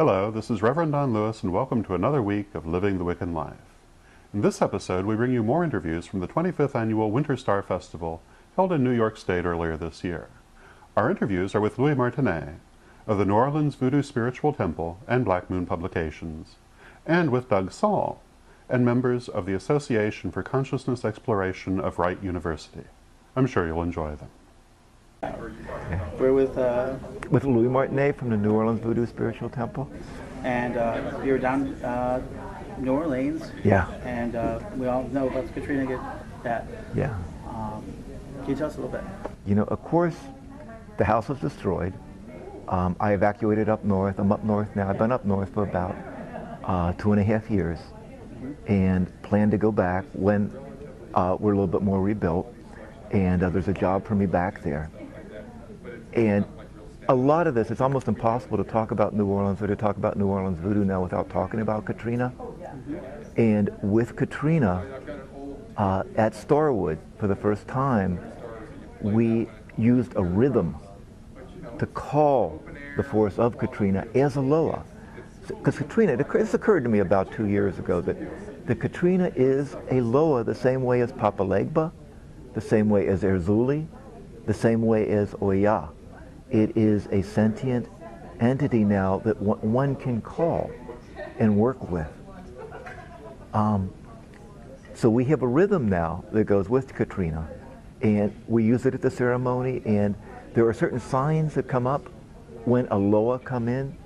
Hello, this is Reverend Don Lewis, and welcome to another week of Living the Wiccan Life. In this episode, we bring you more interviews from the 25th Annual Winterstar Festival held in New York State earlier this year. Our interviews are with Louis Martinie of the New Orleans Voodoo Spiritual Temple and Black Moon Publications, and with Doug Saul and members of the Association for Consciousness Exploration of Wright University. I'm sure you'll enjoy them. We're with Louis Martinie from the New Orleans Voodoo Spiritual Temple. And you were down New Orleans. Yeah. And we all know about the Katrina that. Yeah. Can you tell us a little bit? You know, of course, the house was destroyed. I evacuated up north. I'm up north now. I've been up north for about 2.5 years, and plan to go back when we're a little bit more rebuilt. And there's a job for me back there. And a lot of this, it's almost impossible to talk about New Orleans or to talk about New Orleans voodoo now without talking about Katrina. And with Katrina, at Starwood, for the first time, we used a rhythm to call the force of Katrina as a loa. Because Katrina, this occurred to me about 2 years ago, that the Katrina is a loa the same way as Papa Legba, the same way as Erzuli, the same way as Oya. It is a sentient entity now that one can call and work with. So we have a rhythm now that goes with Katrina, and we use it at the ceremony, and there are certain signs that come up when a loa come in,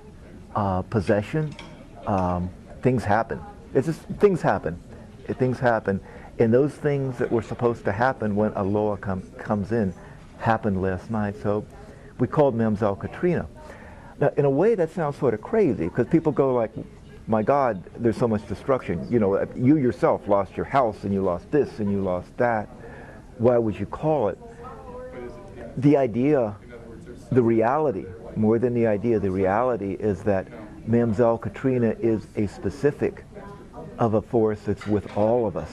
possession, things happen. It's just, things happen. Things happen. And those things that were supposed to happen when a loa comes in happened last night. So we called Mamselle Katrina. Now, in a way, that sounds sort of crazy, because people go like, my God, there's so much destruction. You know, you yourself lost your house, and you lost this, and you lost that. Why would you call it? The idea, the reality, more than the idea, the reality is that Mamselle Katrina is a specific of a force that's with all of us.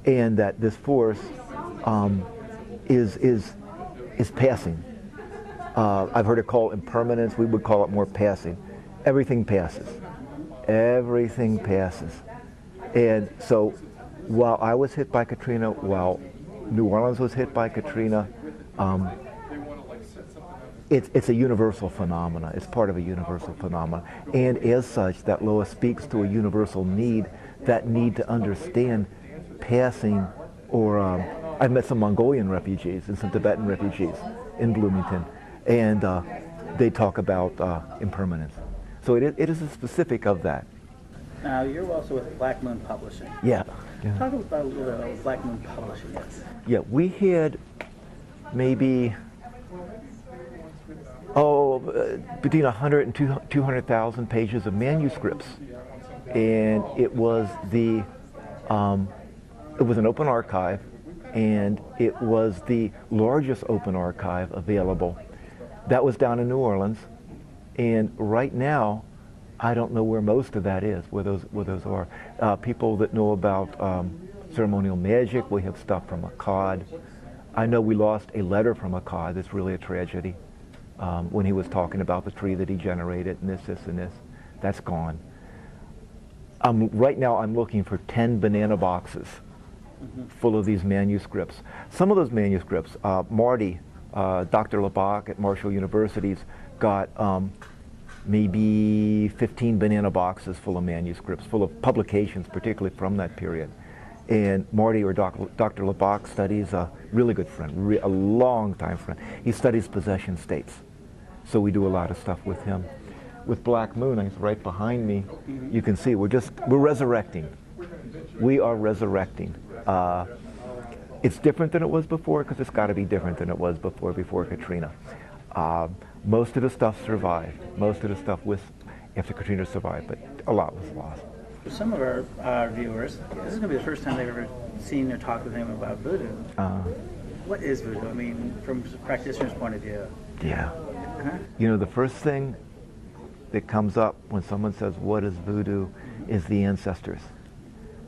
And that this force is passing. I've heard it called impermanence. We would call it more passing. Everything passes. Everything passes. And so while I was hit by Katrina, while New Orleans was hit by Katrina, it's a universal phenomena. It's part of a universal phenomena. And as such, that loa speaks to a universal need, that need to understand passing, or I've met some Mongolian refugees and some Tibetan refugees in Bloomington, and they talk about impermanence. So it is a specific of that. Now, you're also with Black Moon Publishing. Yeah. Talk about a little bit about Black Moon Publishing. Yeah, we had maybe between 100 and 200,000 pages of manuscripts, and it was an open archive, and it was the largest open archive available. That was down in New Orleans, and right now, I don't know where most of that is, where those are. People that know about ceremonial magic, we have stuff from Akkad. I know we lost a letter from Akkad. That's really a tragedy. When he was talking about the tree that he generated, and this, and this. That's gone. Right now, I'm looking for 10 banana boxes full of these manuscripts. Some of those manuscripts, Marty, Dr. Labak at Marshall University's got maybe 15 banana boxes full of manuscripts, full of publications, particularly from that period. And Marty, or Dr. Labak, studies, a really good friend, a long time friend. He studies possession states. So we do a lot of stuff with him. With Black Moon, he's right behind me. You can see we're resurrecting. We are resurrecting. It's different than it was before, because it's got to be different than it was before Katrina. Most of the stuff survived. Most of the stuff after Katrina survived, but a lot was lost. For some of our viewers, this is going to be the first time they've ever seen or talked with him about voodoo. What is voodoo? I mean, from a practitioner's point of view. Yeah. You know, the first thing that comes up when someone says, what is voodoo, is the ancestors.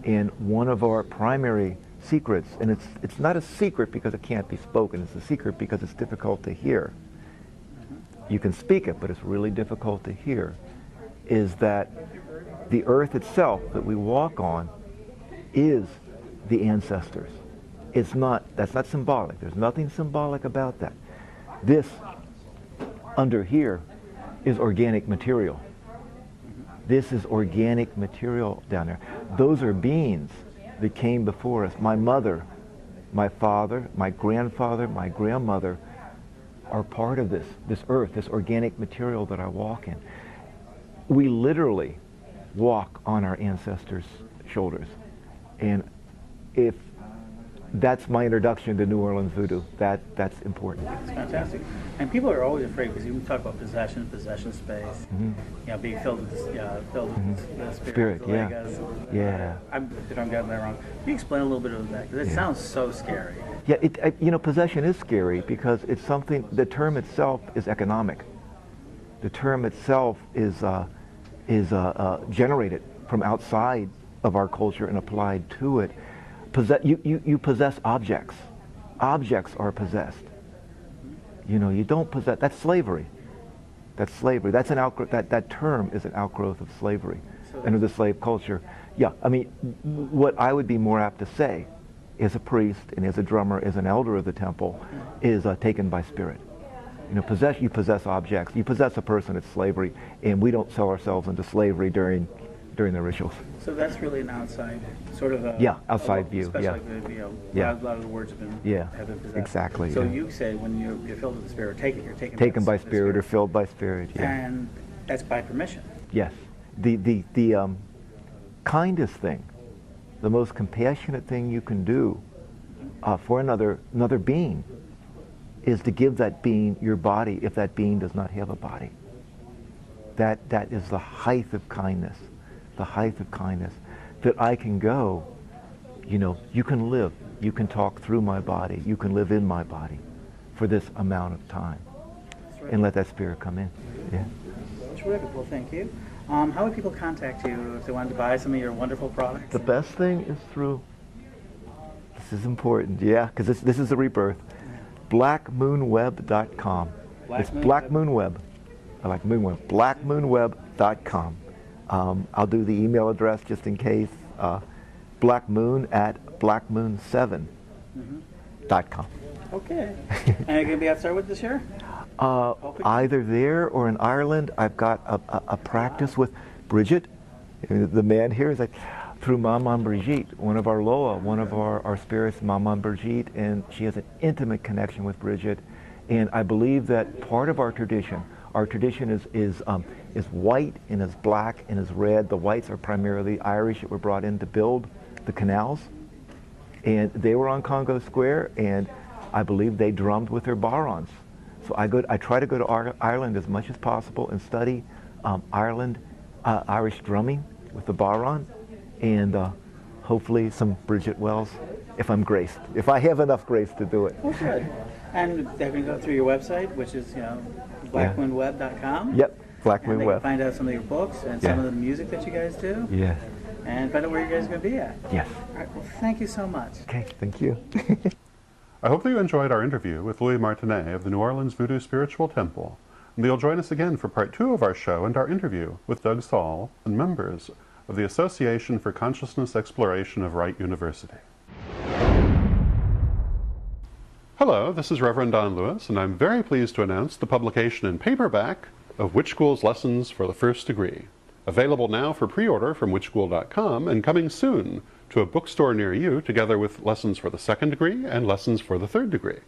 And one of our primary secrets, and it's not a secret because it can't be spoken, it's a secret because it's difficult to hear. You can speak it, but it's really difficult to hear. is that the earth itself that we walk on is the ancestors. It's not, that's not symbolic. There's nothing symbolic about that. This under here is organic material. This is organic material down there. Those are beings that came before us. My mother, my father, my grandfather, my grandmother are part of this earth, this organic material that I walk in. We literally walk on our ancestors' shoulders. And if that's my introduction to New Orleans voodoo, that's important. It's fantastic. And people are always afraid because you talk about possession space, you know, being filled with the spirit. Yeah. If I'm getting that wrong, can you explain a little bit of that? Because it sounds so scary. Yeah, you know, possession is scary because it's something, the term itself is economic. The term itself is generated from outside of our culture and applied to it. You possess objects. Objects are possessed. You know, you don't possess, that's slavery. That's slavery. That's an outgrowth, that term is an outgrowth of slavery and of the slave culture. Yeah, I mean, what I would be more apt to say as a priest and as a drummer, as an elder of the temple, is taken by spirit. You know, you possess objects. You possess a person, it's slavery, and we don't sell ourselves into slavery during the rituals. So that's really an outside sort of outside view. Especially like a lot of the words have been possessed. Exactly. So you say when you're filled with the spirit, you're taken by spirit or filled by spirit. Yeah. And that's by permission. Yes. The kindest thing, the most compassionate thing you can do for another being is to give that being your body if that being does not have a body. That is the height of kindness. The height of kindness, that I can go, you know, you can live, you can talk through my body, you can live in my body for this amount of time, and let that spirit come in. Yeah. Terrific. Well, thank you. How would people contact you if they wanted to buy some of your wonderful products? The best thing is through, this is important, yeah, because this is the rebirth, blackmoonweb.com. It's Black Moon Web. I like Moonweb. blackmoonweb.com. I'll do the email address just in case, blackmoon@blackmoon7.com. Okay. And you're going to be outside with this year? Either there or in Ireland. I've got a practice with Bridget. The man here is like, through Maman Brigitte, one of our Loa, one of our spirits, Maman Brigitte, and she has an intimate connection with Bridget. And I believe that part of our tradition is white and is black and is red. The whites are primarily Irish that were brought in to build the canals. And they were on Congo Square, and I believe they drummed with their barons. So I try to go to Ireland as much as possible and study Irish drumming with the baron, and hopefully some Bridget Wells, if I'm graced, if I have enough grace to do it. Oh, good. And they can go through your website, which is, blackmoonweb.com. Yep, Black Moon Web. Web. Find out some of your books and some of the music that you guys do. Yes. And find out where you guys are going to be at. Yes. All right, well, thank you so much. Okay, thank you. I hope that you enjoyed our interview with Louis Martinie of the New Orleans Voodoo Spiritual Temple, and that you'll join us again for part 2 of our show and our interview with Doug Saul and members of the Association for Consciousness Exploration of Wright University. Hello, this is Reverend Don Lewis, and I'm very pleased to announce the publication in paperback of Witch School's Lessons for the First Degree. Available now for pre-order from witchschool.com and coming soon to a bookstore near you, together with Lessons for the Second Degree and Lessons for the Third Degree.